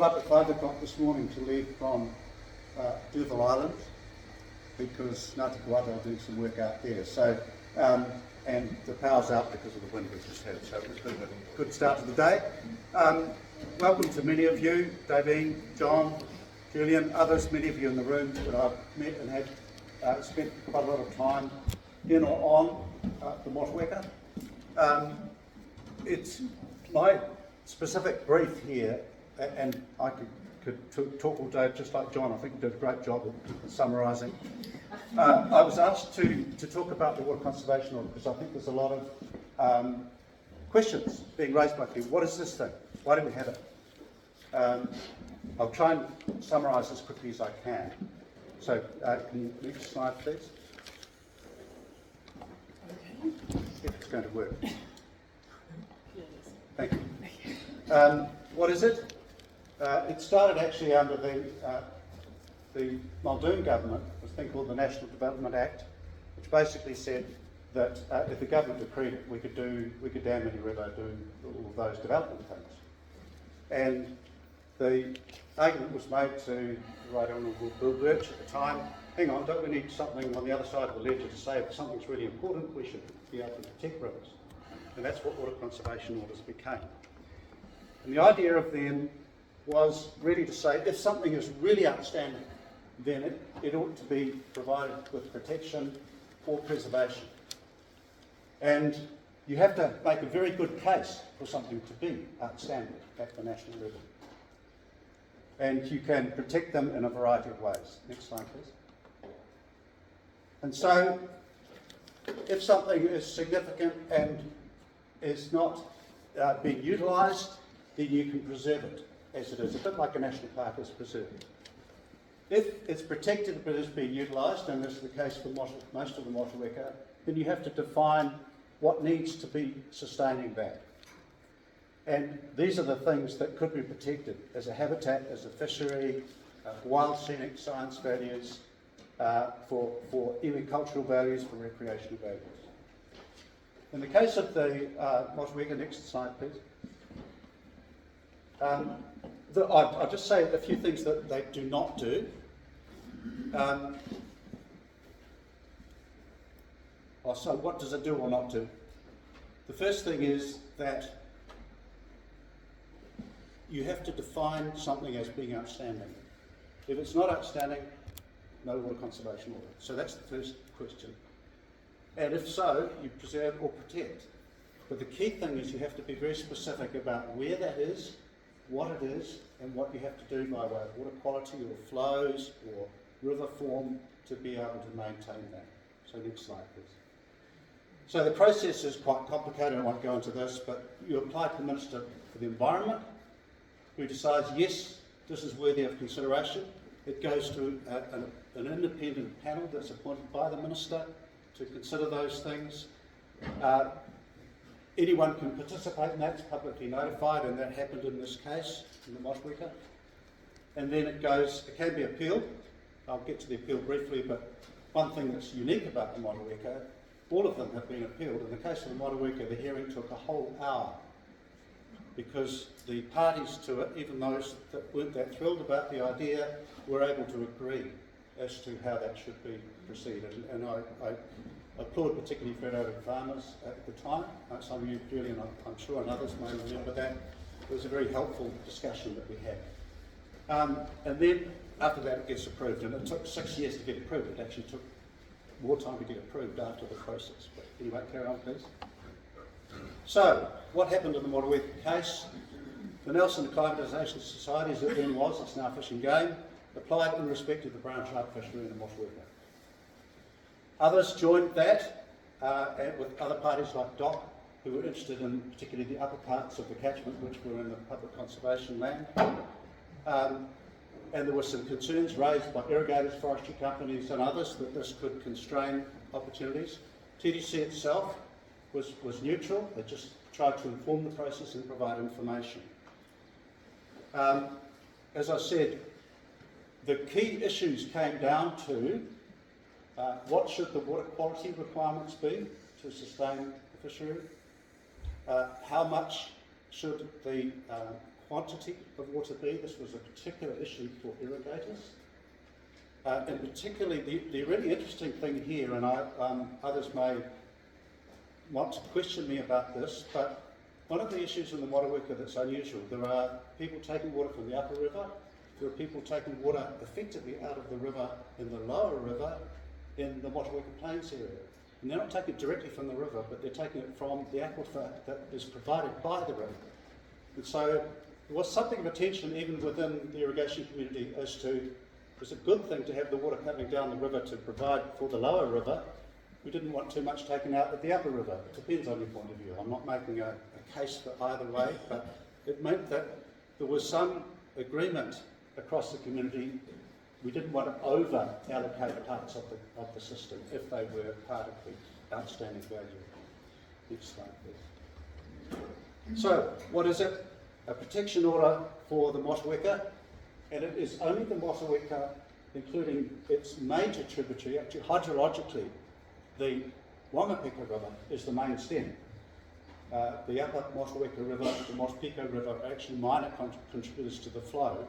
Up at 5 o'clock this morning to leave from Duval Island because Ngāti Koata are doing some work out there. So, and the power's out because of the wind we've just had. So it's been a good start to the day. Welcome to many of you, Davine, John, Julian, others, many of you in the room that I've met and had spent quite a lot of time in or on the Motueka. It's my specific brief here, and I could talk all day just like John. I think he did a great job of summarising. I was asked to talk about the water conservation order because I think there's a lot of questions being raised by people. What is this thing? Why do we have it? I'll try and summarise as quickly as I can. So can you next slide, please? If it's going to work. Thank you. What is it? It started actually under the Muldoon government, a thing called the National Development Act, which basically said that if the government decreed it, we could dam any river, do all of those development things. And the argument was made to the Right Honourable Bill Birch at the time, hang on, don't we need something on the other side of the ledger to say if something's really important, we should be able to protect rivers. And that's what water conservation orders became. And the idea of them was really to say if something is really outstanding, then it ought to be provided with protection or preservation. And you have to make a very good case for something to be outstanding at the national level. And you can protect them in a variety of ways. Next slide, please. And so, if something is significant and is not being utilised, then you can preserve it as it is, a bit like a national park is preserved. If it's protected but is being utilised, and this is the case for most of the Motueka, then you have to define what needs to be sustaining that. And these are the things that could be protected as a habitat, as a fishery, wild scenic science values, for even cultural values, for recreational values. In the case of the Motueka, next slide please. I'll just say a few things that they do not do. So what does it do or not do? The first thing is that you have to define something as being outstanding. If it's not outstanding, no water conservation order. So that's the first question. And if so, you preserve or protect. But the key thing is you have to be very specific about where that is, what it is, and what you have to do by way of water quality or flows or river form to be able to maintain that. So next slide please. So the process is quite complicated, I won't go into this, but you apply to the Minister for the Environment, who decides, yes, this is worthy of consideration. It goes to an independent panel that's appointed by the Minister to consider those things. Anyone can participate in that, it's publicly notified, and that happened in this case, in the Motueka. And then it can be appealed. I'll get to the appeal briefly, but one thing that's unique about the Motueka, all of them have been appealed. In the case of the Motueka, the hearing took a whole hour because the parties to it, even those that weren't that thrilled about the idea, were able to agree as to how that should be proceeded. And I applaud particularly Fred Owen Farmers at the time. Some of you, Julian, I'm sure, and others may remember that. It was a very helpful discussion that we had. And then after that it gets approved, and it took 6 years to get approved. It actually took more time to get approved after the process. But anyway, carry on please. So, what happened in the Motueka case? The Nelson Acclimatisation Society, as it then was, it's now Fish and Game, applied in respect of the brown trout fishery in the Motueka. Others joined that, with other parties like DOC, who were interested in particularly the upper parts of the catchment, which were in the public conservation land. And there were some concerns raised by irrigators, forestry companies and others that this could constrain opportunities. TDC itself was neutral. They just tried to inform the process and provide information. As I said, the key issues came down to what should the water quality requirements be to sustain the fishery? How much should the quantity of water be. This was a particular issue for irrigators. And particularly, the really interesting thing here, and others may want to question me about this, but one of the issues in the Motueka that's unusual, there are people taking water from the upper river, there are people taking water effectively out of the river in the lower river in the Motueka Plains area. And they're not taking it directly from the river, but they're taking it from the aquifer that is provided by the river. And so there was something of a tension even within the irrigation community as to, it's a good thing to have the water coming down the river to provide for the lower river. We didn't want too much taken out of the upper river. It depends on your point of view. I'm not making a case for either way, but it meant that there was some agreement across the community. We didn't want to over-allocate parts of the system if they were part of the outstanding value. Next slide, please. So, what is it? A protection order for the Motueka, and it is only the Motueka, including its major tributary. Actually, hydrologically, the Wangapeka River is the main stem. The upper Motueka River, the Motueka River are actually minor contributors to the flow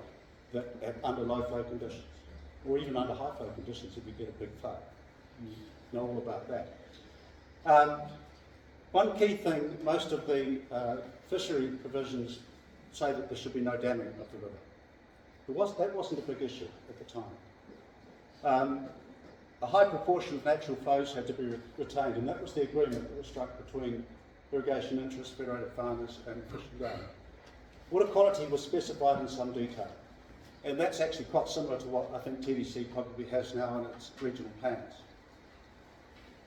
that under low flow conditions, or even under high flow conditions if you get a big flood. You know all about that. One key thing, most of the fishery provisions say that there should be no damming of the river. That wasn't a big issue at the time. A high proportion of natural flows had to be retained, and that was the agreement that was struck between irrigation interests, federated farmers and Fish and Game. Water quality was specified in some detail, and that's actually quite similar to what I think TDC probably has now in its regional plans.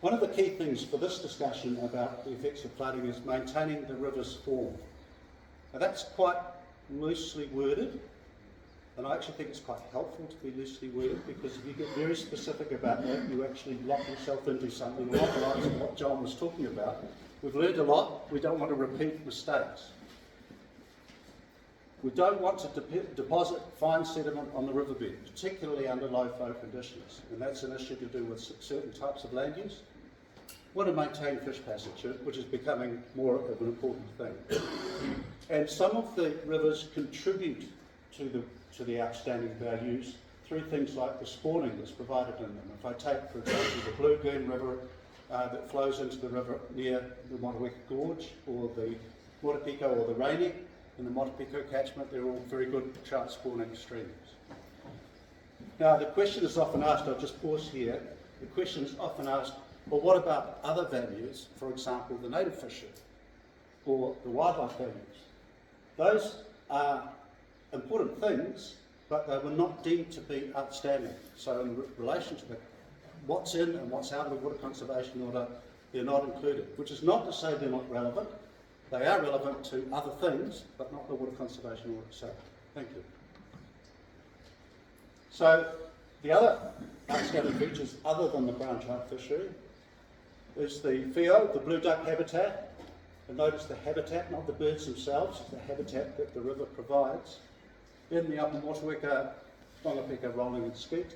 One of the key things for this discussion about the effects of flooding is maintaining the river's form. Now that's quite loosely worded, and I actually think it's quite helpful to be loosely worded, because if you get very specific about that, you actually lock yourself into something a lot like what John was talking about. We've learned a lot, we don't want to repeat mistakes. We don't want to deposit fine sediment on the riverbed, particularly under low flow conditions, and that's an issue to do with certain types of land use. We want to maintain fish passage, which is becoming more of an important thing. And some of the rivers contribute to the outstanding values through things like the spawning that's provided in them. If I take, for example, the Blue Goon River that flows into the river near the Motueka Gorge, or the Motueka or the Rainy in the Motueka catchment, they're all very good trout spawning streams. Now the question is often asked, I'll just pause here, the question is often asked, well, what about other values, for example the native fishery or the wildlife values? Those are important things, but they were not deemed to be outstanding. So in relation to what's in and what's out of the water conservation order, they're not included, which is not to say they're not relevant. They are relevant to other things, but not the water conservation order itself. Thank you. So the other outstanding features, other than the brown trout fishery, is the WCO, the blue duck habitat. And notice the habitat, not the birds themselves, it's the habitat that the river provides. In the upper Motueka, Wangapeka rolling and skeet.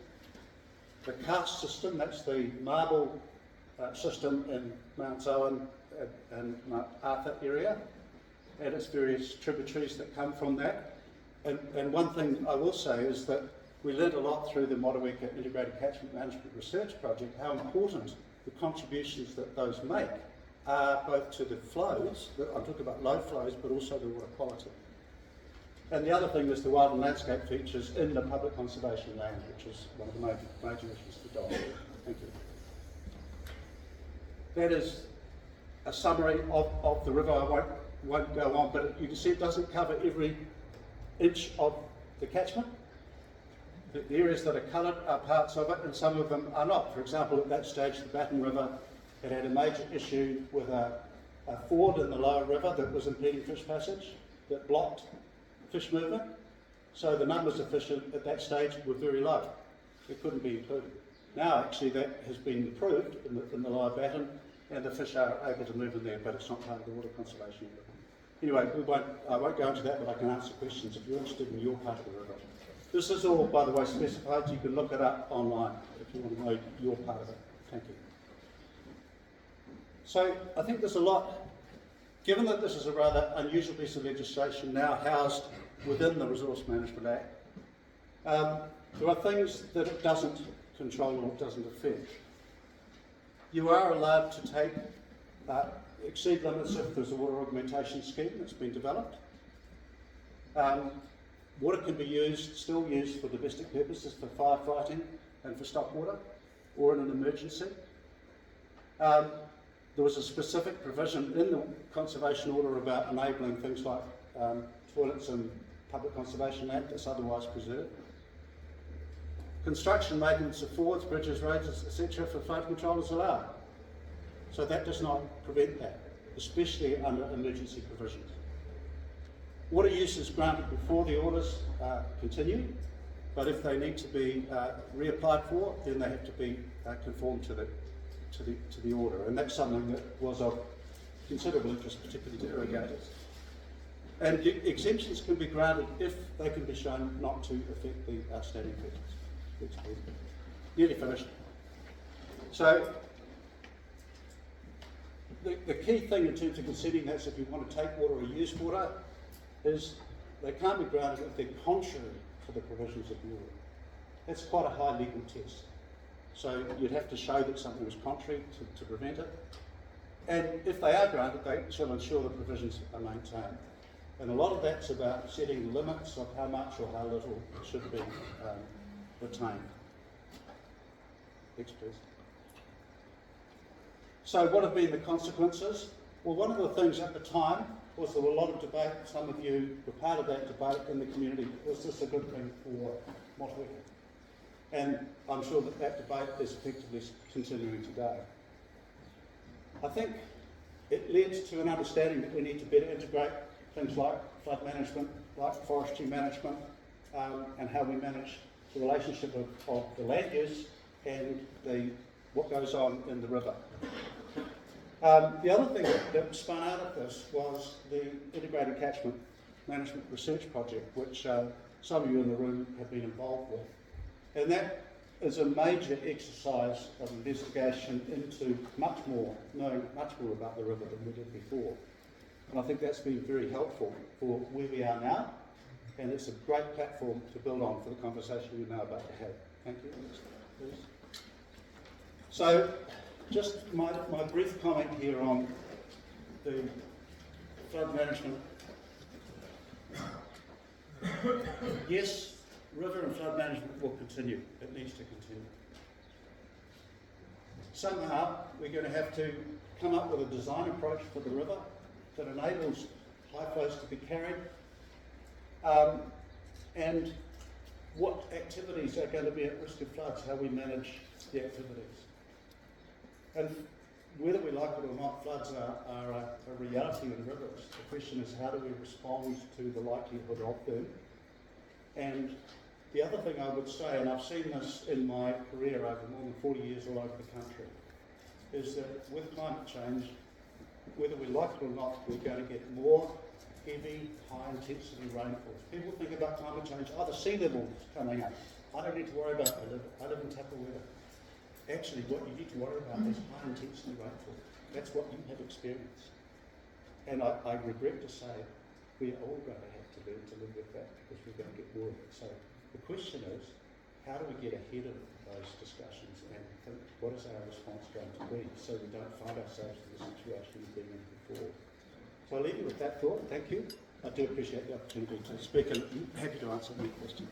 The karst system, that's the marble system in Mount Zoan and Mount Arthur area, and its various tributaries that come from that. And one thing I will say is that we learned a lot through the Motueka Integrated Catchment Management Research Project, how important the contributions that those make are both to the flows, I'm talking about low flows, but also the water quality. And the other thing is the wild and landscape features in the public conservation land, which is one of the major issues for DOL. Thank you. That is a summary of the river. I won't go on, but you can see it doesn't cover every inch of the catchment. The areas that are coloured are parts of it, and some of them are not. For example, at that stage, the Baton River had a major issue with a ford in the lower river that was impeding fish passage, that blocked fish movement. So the numbers of fish at that stage were very low. It couldn't be included. Now, actually, that has been improved in the lower Baton, and the fish are able to move in there, but it's not part of the water conservation order. Anyway, I won't go into that, but I can answer questions if you're interested in your part of the river. This is all, by the way, specified. You can look it up online if you want to know your part of it. Thank you. So I think there's a lot, given that this is a rather unusual piece of legislation now housed within the Resource Management Act. There are things that it doesn't control or it doesn't affect. You are allowed to take exceed limits if there's a water augmentation scheme that's been developed. Water can be still used for domestic purposes, for firefighting and for stock water, or in an emergency. There was a specific provision in the Conservation Order about enabling things like toilets and Public Conservation Act that's otherwise preserved. Construction, maintenance of fords, bridges, roads, etc. for flood control is allowed. So that does not prevent that, especially under emergency provisions. Water use is granted before the orders continue, but if they need to be reapplied for, then they have to be conformed to the order, and that's something that was of considerable interest, particularly to irrigators. And exemptions can be granted if they can be shown not to affect the outstanding features. Nearly finished. So the key thing in terms of considering that, if you want to take water or use water, is they can't be granted if they're contrary to the provisions of the order. That's quite a high legal test. So you'd have to show that something was contrary to prevent it. And if they are granted, they shall ensure the provisions are maintained. And a lot of that's about setting limits of how much or how little should be retained. Next, please. So what have been the consequences? Well, one of the things at the time was there were a lot of debate. Some of you were part of that debate in the community. Was this a good thing for Motueka? And I'm sure that debate is effectively continuing today. I think it leads to an understanding that we need to better integrate things like flood management, like forestry management, and how we manage the relationship of the land use and what goes on in the river. The other thing that spun out of this was the Integrated Catchment Management Research Project, which some of you in the room have been involved with. And that is a major exercise of investigation into knowing much more about the river than we did before. And I think that's been very helpful for where we are now, and it's a great platform to build on for the conversation we're now about to have. Thank you. Next, please. So, just my brief comment here on the flood management. Yes, river and flood management will continue. It needs to continue. Somehow we're going to have to come up with a design approach for the river that enables high flows to be carried, and what activities are going to be at risk of floods, how we manage the activities. And whether we like it or not, floods are a reality in rivers. The question is, how do we respond to the likelihood of them? And the other thing I would say, and I've seen this in my career over more than 40 years all over the country, is that with climate change, whether we like it or not, we're going to get more heavy, high-intensity rainfalls. People think about climate change, the sea level's coming up. I don't need to worry about it. I live in Tapa weather. Actually, what you need to worry about is high-intensity rainfall. That's what you have experienced. And I regret to say, we're all going to have to learn to live with that because we're going to get more of it. So the question is, how do we get ahead of those discussions and think, what is our response going to be so we don't find ourselves in the situation we've been in before? So I'll leave you with that thought. Thank you. I do appreciate the opportunity to speak and I'm happy to answer any questions.